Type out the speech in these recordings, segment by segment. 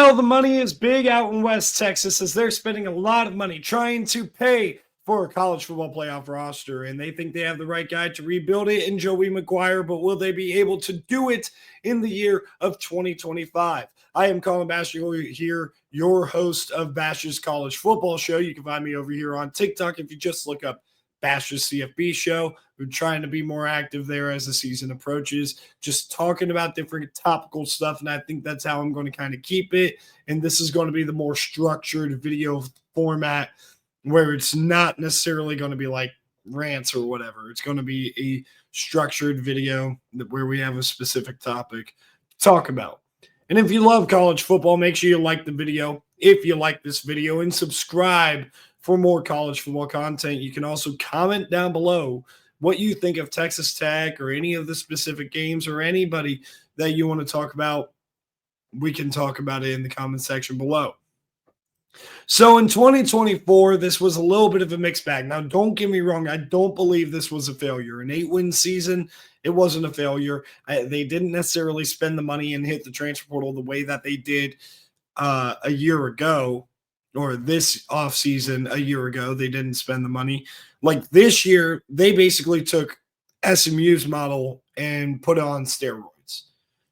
Well, the money is big out in West Texas as they're spending a lot of money trying to pay for a college football playoff roster, and they think they have the right guy to rebuild it in Joey McGuire, but will they be able to do it in the year of 2025? I am Colin Basher here, your host of Bash's College Football Show. You can find me over here on TikTok if you just look up Bash's CFB Show. We're trying to be more active there as the season approaches, just talking about different topical stuff, and I think that's how I'm going to kind of keep it. And this is going to be the more structured video format where it's not necessarily going to be like rants or whatever. It's going to be a structured video where we have a specific topic to talk about. And if you love college football, make sure you like the video if you like this video and subscribe for more college football content. You can also comment down below what you think of Texas Tech or any of the specific games or anybody that you want to talk about. We can talk about it in the comment section below. So in 2024, this was a little bit of a mixed bag. Now, don't get me wrong. I don't believe this was a failure. An 8-win season, it wasn't a failure. They didn't necessarily spend the money and hit the transfer portal the way that they did a year ago, or this offseason a year ago. They didn't spend the money. Like this year, they basically took SMU's model and put it on steroids.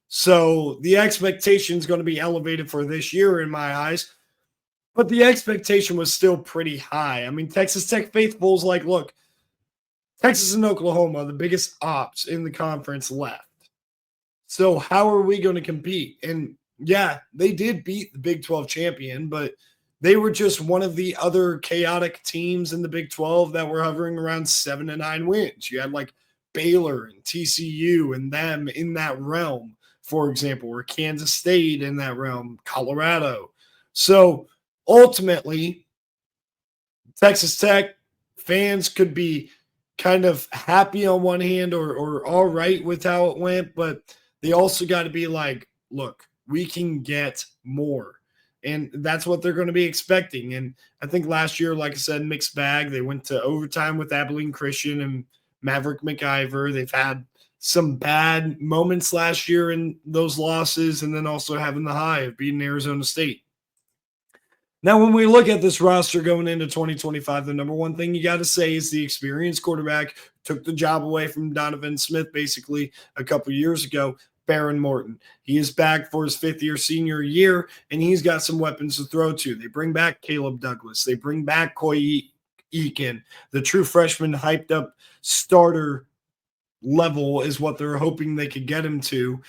So the expectation is going to be elevated for this year in my eyes. But the expectation was still pretty high. I mean, Texas Tech faithfuls like, look, Texas and Oklahoma, the biggest ops in the conference, left. So how are we going to compete? And yeah, they did beat the Big 12 champion, but they were just one of the other chaotic teams in the Big 12 that were hovering around 7 to 9 wins. You had like Baylor and TCU and them in that realm, for example, or Kansas State in that realm, Colorado. So ultimately, Texas Tech fans could be kind of happy on one hand or all right with how it went, but they also got to be like, look, we can get more. And that's what they're going to be expecting. And I think last year, like I said, mixed bag. They went to overtime with Abilene Christian and Maverick McIver. They've had some bad moments last year in those losses, and then also having the high of beating Arizona State. Now, when we look at this roster going into 2025, the number one thing you got to say is the experienced quarterback took the job away from Donovan Smith basically a couple years ago, Behren Morton. He is back for his fifth-year senior year, and he's got some weapons to throw to. They bring back Caleb Douglas. They bring back Coy Eakin. The true freshman hyped-up starter level is what they're hoping they could get him to.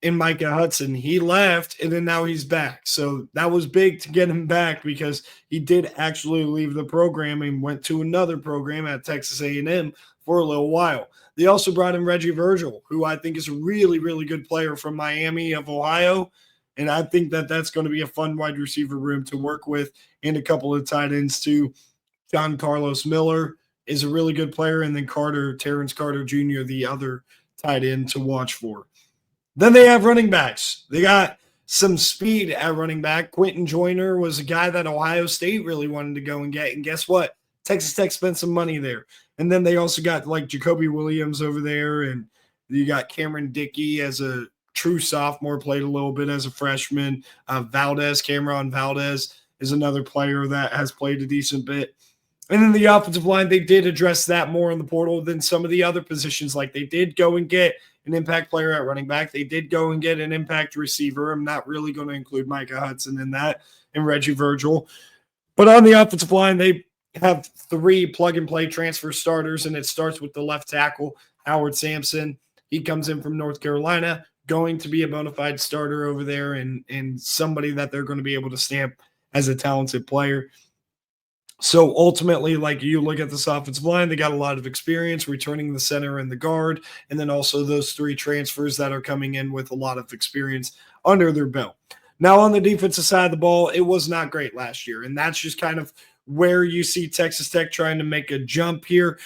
In Micah Hudson, he left, and then now he's back. So that was big to get him back because he did actually leave the program and went to another program at Texas A&M for a little while. They also brought in Reggie Virgil, who I think is a really, really good player from Miami of Ohio, and I think that that's going to be a fun wide receiver room to work with, and a couple of tight ends too. John Carlos Miller is a really good player, and then Terrence Carter Jr., the other tight end to watch for. Then they have running backs. They got some speed at running back. Quentin Joyner was a guy that Ohio State really wanted to go and get. And guess what? Texas Tech spent some money there. And then they also got like Jacoby Williams over there. And you got Cameron Dickey as a true sophomore, played a little bit as a freshman. Cameron Valdez is another player that has played a decent bit. And then the offensive line, they did address that more in the portal than some of the other positions. Like they did go and get an impact player at running back. They did go and get an impact receiver. I'm not really going to include Micah Hudson in that and Reggie Virgil. But on the offensive line, they have 3 plug-and-play transfer starters, and it starts with the left tackle, Howard Sampson. He comes in from North Carolina, going to be a bona fide starter over there and somebody that they're going to be able to stamp as a talented player. So ultimately, like you look at this offensive line, they got a lot of experience returning the center and the guard, and then also those 3 transfers that are coming in with a lot of experience under their belt. Now, on the defensive side of the ball, it was not great last year, and that's just kind of where you see Texas Tech trying to make a jump here.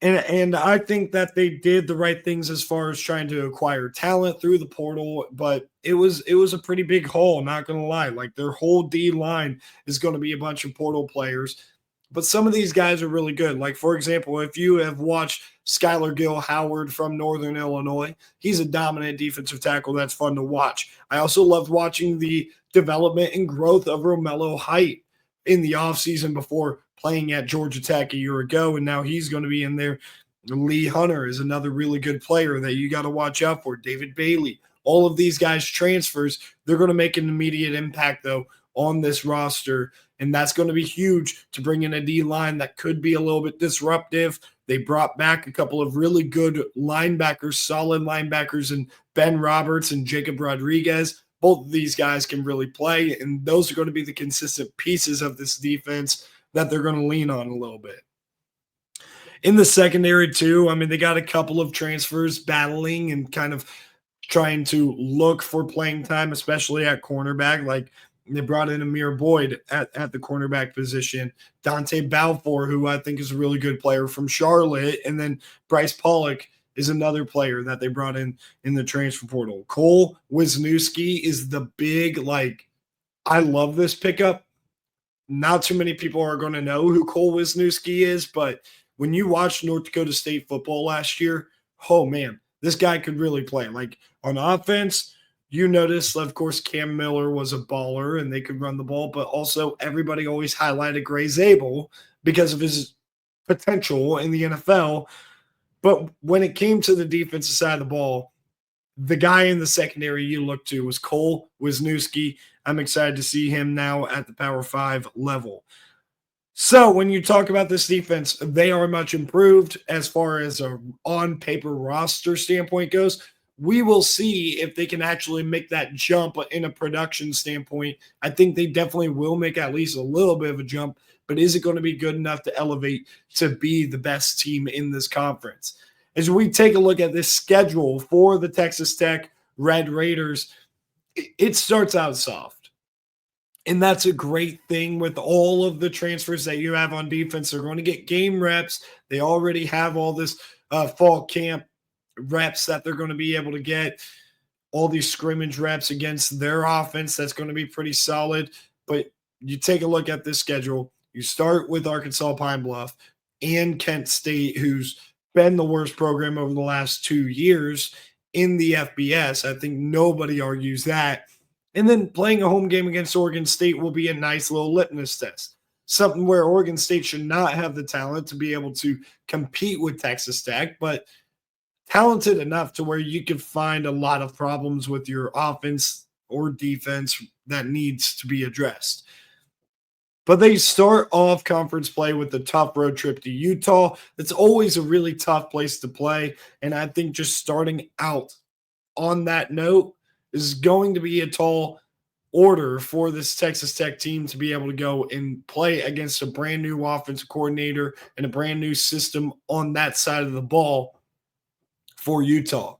And I think that they did the right things as far as trying to acquire talent through the portal, but it was a pretty big hole, not going to lie. Like their whole D line is going to be a bunch of portal players. But some of these guys are really good. Like, for example, if you have watched Skylar Gill Howard from Northern Illinois, he's a dominant defensive tackle that's fun to watch. I also loved watching the development and growth of Romello Height in the offseason before playing at Georgia Tech a year ago, and now he's going to be in there. Lee Hunter is another really good player that you got to watch out for. David Bailey. All of these guys transfers, they're going to make an immediate impact, though, on this roster. And that's going to be huge to bring in a D line that could be a little bit disruptive. They brought back a couple of really good linebackers, solid linebackers, and Ben Roberts and Jacob Rodriguez. Both of these guys can really play, and those are going to be the consistent pieces of this defense that they're going to lean on a little bit. In the secondary, too, I mean, they got a couple of transfers battling and kind of trying to look for playing time, especially at cornerback. Like, they brought in Amir Boyd at the cornerback position, Dante Balfour, who I think is a really good player from Charlotte, and then Bryce Pollock is another player that they brought in the transfer portal. Cole Wisniewski is the big, like, I love this pickup. Not too many people are going to know who Cole Wisniewski is, but when you watched North Dakota State football last year, oh, man, this guy could really play. Like, on offense, you noticed, of course, Cam Miller was a baller and they could run the ball, but also everybody always highlighted Gray Zabel because of his potential in the NFL. But when it came to the defensive side of the ball, the guy in the secondary you look to was Cole Wisniewski. I'm excited to see him now at the Power 5 level. So when you talk about this defense, they are much improved as far as a on-paper roster standpoint goes. We will see if they can actually make that jump in a production standpoint. I think they definitely will make at least a little bit of a jump, but is it going to be good enough to elevate to be the best team in this conference? As we take a look at this schedule for the Texas Tech Red Raiders, it starts out soft. And that's a great thing with all of the transfers that you have on defense. They're going to get game reps. They already have all this fall camp reps that they're going to be able to get, all these scrimmage reps against their offense. That's going to be pretty solid. But you take a look at this schedule. You start with Arkansas Pine Bluff and Kent State, who's been the worst program over the last 2 years in the FBS. I think nobody argues that. And then playing a home game against Oregon State will be a nice little litmus test. Something where Oregon State should not have the talent to be able to compete with Texas Tech, but talented enough to where you could find a lot of problems with your offense or defense that needs to be addressed. But they start off conference play with a tough road trip to Utah. It's always a really tough place to play. And I think just starting out on that note is going to be a tall order for this Texas Tech team to be able to go and play against a brand new offensive coordinator and a brand new system on that side of the ball for Utah.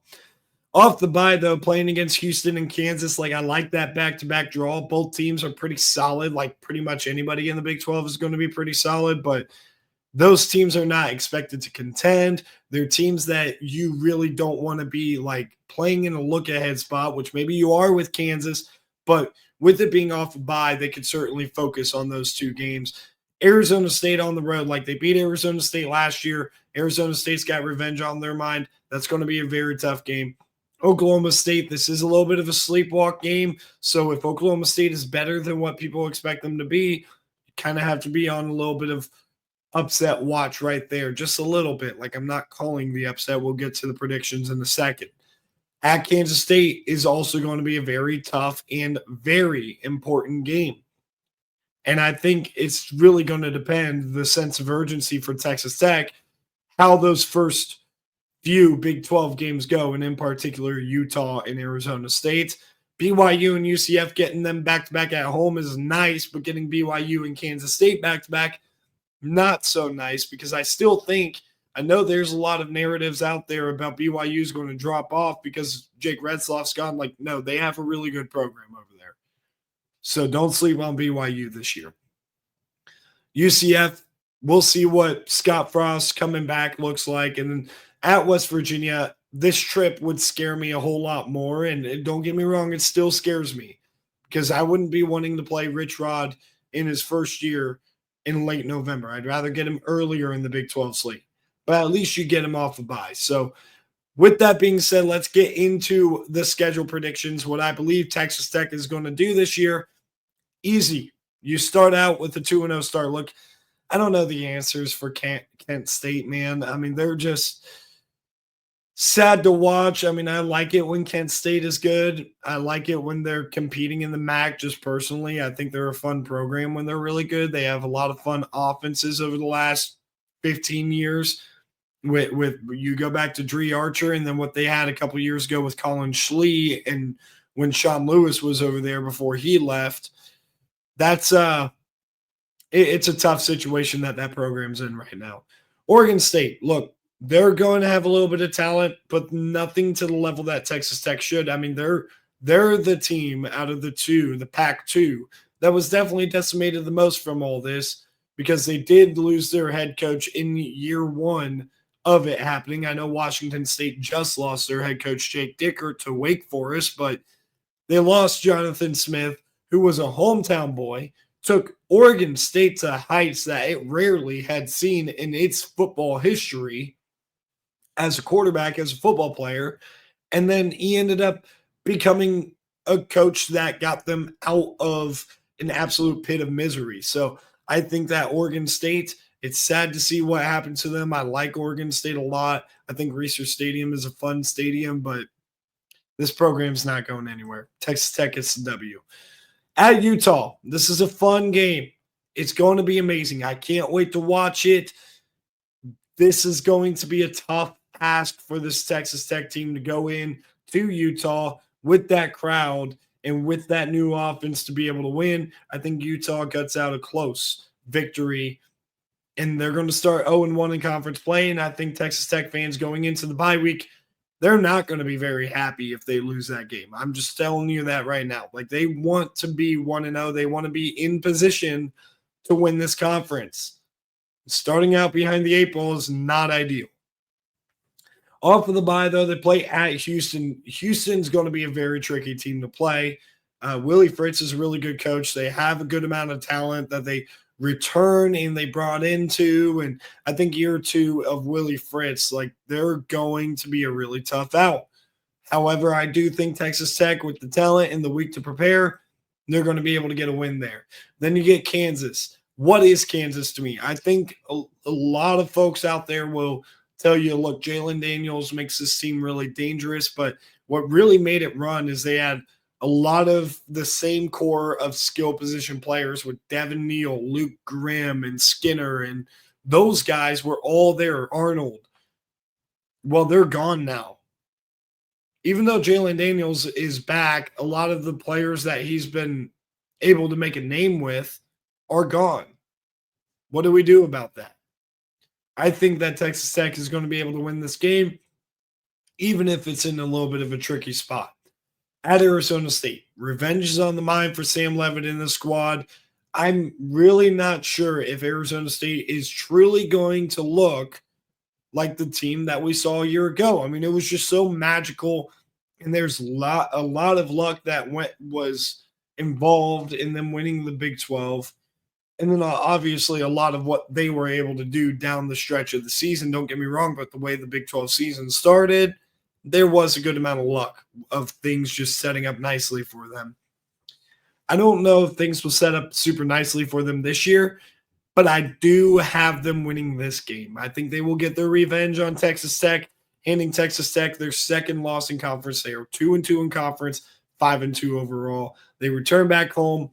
Off the bye, though, playing against Houston and Kansas, like, I like that back-to-back draw. Both teams are pretty solid. Like, pretty much anybody in the Big 12 is going to be pretty solid, but those teams are not expected to contend. They're teams that you really don't want to be, like, playing in a look-ahead spot, which maybe you are with Kansas, but with it being off a bye, they could certainly focus on those two games. Arizona State on the road, like, they beat Arizona State last year. Arizona State's got revenge on their mind. That's going to be a very tough game. Oklahoma State, this is a little bit of a sleepwalk game. So if Oklahoma State is better than what people expect them to be, you kind of have to be on a little bit of upset watch right there, just a little bit. Like, I'm not calling the upset. We'll get to the predictions in a second. At Kansas State is also going to be a very tough and very important game. And I think it's really going to depend the sense of urgency for Texas Tech, how those first few Big 12 games go, and in particular Utah and Arizona State. BYU and UCF getting them back-to-back at home is nice, but getting BYU and Kansas State back-to-back, not so nice, because I still think, I know there's a lot of narratives out there about BYU is going to drop off because Jake Retzloff's gone. Like, no, they have a really good program over there. So don't sleep on BYU this year. UCF, we'll see what Scott Frost coming back looks like. And then at West Virginia, this trip would scare me a whole lot more. And don't get me wrong, it still scares me because I wouldn't be wanting to play Rich Rod in his first year in late November. I'd rather get him earlier in the Big 12 slate, but at least you get him off a bye. So, with that being said, let's get into the schedule predictions. What I believe Texas Tech is going to do this year, easy. You start out with a 2-0 start. Look, I don't know the answers for Kent State, man. I mean, they're just sad to watch. I mean, I like it when Kent State is good. I like it when they're competing in the MAC, just personally. I think they're a fun program when they're really good. They have a lot of fun offenses over the last 15 years. With you go back to Dree Archer and then what they had a couple years ago with Colin Schlee and when Sean Lewis was over there before he left. That's it's a tough situation that program's in right now. Oregon State, look, they're going to have a little bit of talent, but nothing to the level that Texas Tech should. I mean, they're the team out of the two, the Pac-2, that was definitely decimated the most from all this because they did lose their head coach in year one of it happening. I know Washington State just lost their head coach, Jake Dickert, to Wake Forest, but they lost Jonathan Smith, who was a hometown boy, took Oregon State to heights that it rarely had seen in its football history as a quarterback, as a football player. And then he ended up becoming a coach that got them out of an absolute pit of misery. So I think that Oregon State, it's sad to see what happened to them. I like Oregon State a lot. I think Research Stadium is a fun stadium, but this program's not going anywhere. Texas Tech gets the W. At Utah, this is a fun game. It's going to be amazing. I can't wait to watch it. This is going to be a tough ask for this Texas Tech team to go in to Utah with that crowd and with that new offense to be able to win. I think Utah gets out a close victory, and they're going to start 0-1 in conference play. And I think Texas Tech fans going into the bye week, they're not going to be very happy if they lose that game. I'm just telling you that right now. Like, they want to be 1-0. They want to be in position to win this conference. Starting out behind the 8 ball is not ideal. Off of the bye, though, they play at Houston. Houston's going to be a very tricky team to play. Willie Fritz is a really good coach. They have a good amount of talent that they return and they brought into. And I think year 2 of Willie Fritz, like, they're going to be a really tough out. However, I do think Texas Tech, with the talent and the week to prepare, they're going to be able to get a win there. Then you get Kansas. What is Kansas to me? I think a lot of folks out there will tell you, look, Jalen Daniels makes this team really dangerous, but what really made it run is they had a lot of the same core of skill position players with Devin Neal, Luke Grimm, and Skinner, and those guys were all there. Arnold. Well, they're gone now. Even though Jalen Daniels is back, a lot of the players that he's been able to make a name with are gone. What do we do about that? I think that Texas Tech is going to be able to win this game, even if it's in a little bit of a tricky spot. At Arizona State, revenge is on the mind for Sam Levitt in the squad. I'm really not sure if Arizona State is truly going to look like the team that we saw a year ago. I mean, it was just so magical, and there's a lot of luck that was involved in them winning the Big 12. And then obviously a lot of what they were able to do down the stretch of the season. Don't get me wrong, but the way the Big 12 season started, there was a good amount of luck of things just setting up nicely for them. I don't know if things will set up super nicely for them this year, but I do have them winning this game. I think they will get their revenge on Texas Tech, handing Texas Tech their second loss in conference. They are 2-2 in conference, 5-2 overall. They return back home.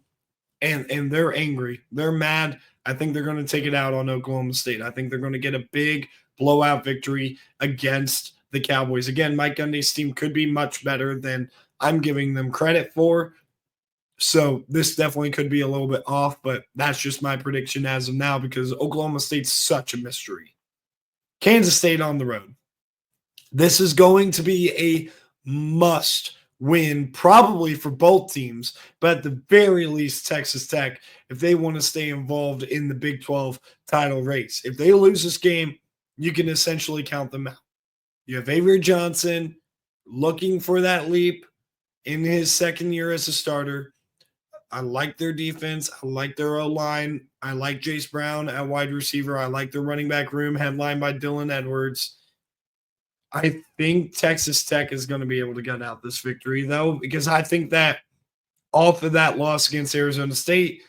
And they're angry. They're mad. I think they're going to take it out on Oklahoma State. I think they're going to get a big blowout victory against the Cowboys. Again, Mike Gundy's team could be much better than I'm giving them credit for. So this definitely could be a little bit off, but that's just my prediction as of now because Oklahoma State's such a mystery. Kansas State on the road. This is going to be a must win probably for both teams, but at the very least Texas Tech, if they want to stay involved in the Big 12 title race. If they lose this game, you can essentially count them out. You have Avery Johnson looking for that leap in his second year as a starter. I like their defense. I like their O-line. I like Jace Brown at wide receiver. I like their running back room headlined by Dylan Edwards. I think Texas Tech is going to be able to get out this victory, though, because I think that off of that loss against Arizona State,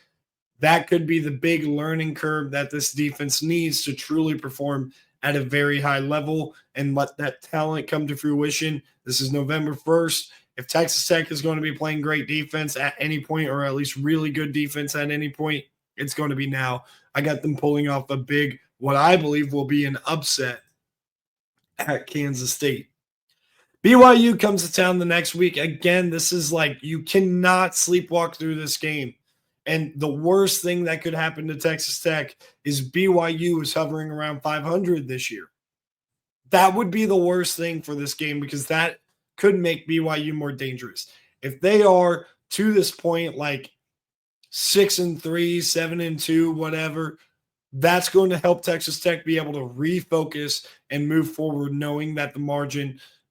that could be the big learning curve that this defense needs to truly perform at a very high level and let that talent come to fruition. This is November 1st. If Texas Tech is going to be playing great defense at any point, or at least really good defense at any point, it's going to be now. I got them pulling off a big, what I believe will be an upset at Kansas State. BYU comes to town the next week. Again, this is like you cannot sleepwalk through this game. And the worst thing that could happen to Texas Tech is BYU is hovering around 500 this year. That would be the worst thing for this game because that could make BYU more dangerous. If they are to this point like 6-3, 7-2, whatever, that's going to help Texas Tech be able to refocus and move forward, knowing that the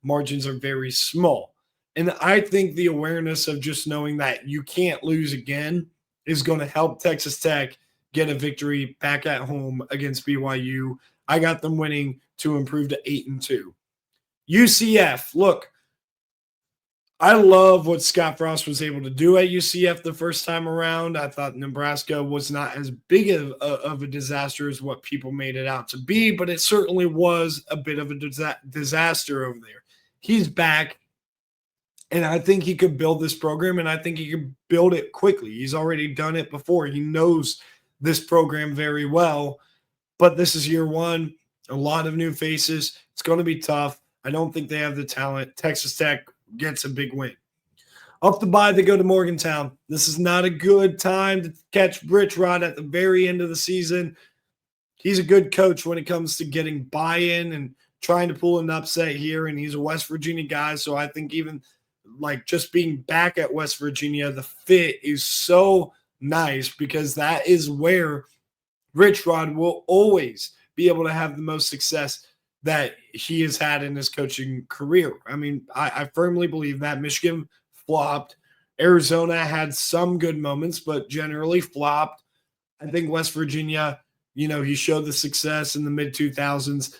margins are very small. And I think the awareness of just knowing that you can't lose again is going to help Texas Tech get a victory back at home against BYU. I got them winning to improve to 8-2. UCF, look, I love what Scott Frost was able to do at UCF the first time around. I thought Nebraska was not as big of a disaster as what people made it out to be, but it certainly was a bit of a disaster over there. He's back, and I think he could build this program, and I think he could build it quickly. He's already done it before. He knows this program very well, but this is year one, a lot of new faces. It's going to be tough. I don't think they have the talent. Texas Tech gets a big win. Off the bye, they go to Morgantown. This is not a good time to catch Rich Rod at the very end of the season. He's a good coach when it comes to getting buy-in and trying to pull an upset here, and he's a West Virginia guy, so I think even like just being back at West Virginia, the fit is so nice because that is where Rich Rod will always be able to have the most success that he has had in his coaching career. I mean, I firmly believe that. Michigan flopped. Arizona had some good moments, but generally flopped. I think West Virginia, he showed the success in the mid-2000s.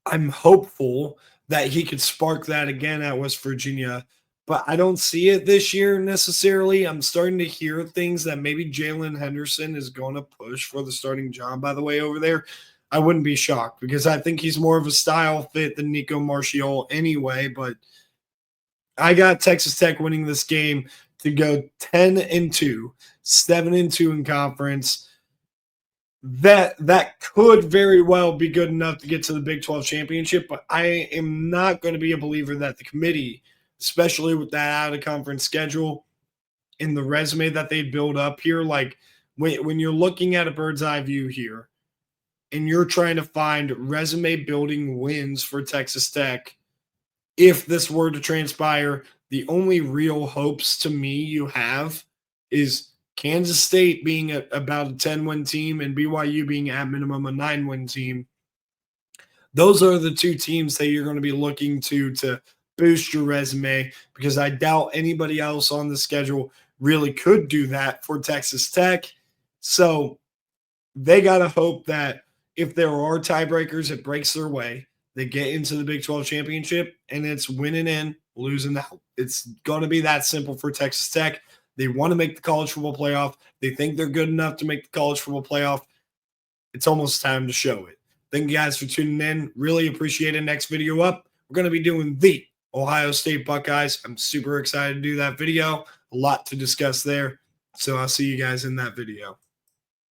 I'm hopeful that he could spark that again at West Virginia, but I don't see it this year necessarily. I'm starting to hear things that maybe Jalen Henderson is going to push for the starting job, by the way, over there. I wouldn't be shocked because I think he's more of a style fit than Nico Marchiol anyway, but I got Texas Tech winning this game to go 10-2, 7-2 in conference. That could very well be good enough to get to the Big 12 championship, but I am not going to be a believer that the committee, especially with that out-of-conference schedule and the resume that they build up here, like when you're looking at a bird's eye view here and you're trying to find resume-building wins for Texas Tech, if this were to transpire, the only real hopes to me you have is Kansas State being about a 10-win team and BYU being at minimum a 9-win team. Those are the two teams that you're going to be looking to boost your resume because I doubt anybody else on the schedule really could do that for Texas Tech. So they got to hope that if there are tiebreakers, it breaks their way. They get into the Big 12 championship, and it's winning in, losing out. It's going to be that simple for Texas Tech. They want to make the college football playoff. They think they're good enough to make the college football playoff. It's almost time to show it. Thank you guys for tuning in. Really appreciate it. Next video up, we're going to be doing the Ohio State Buckeyes. I'm super excited to do that video. A lot to discuss there. So I'll see you guys in that video.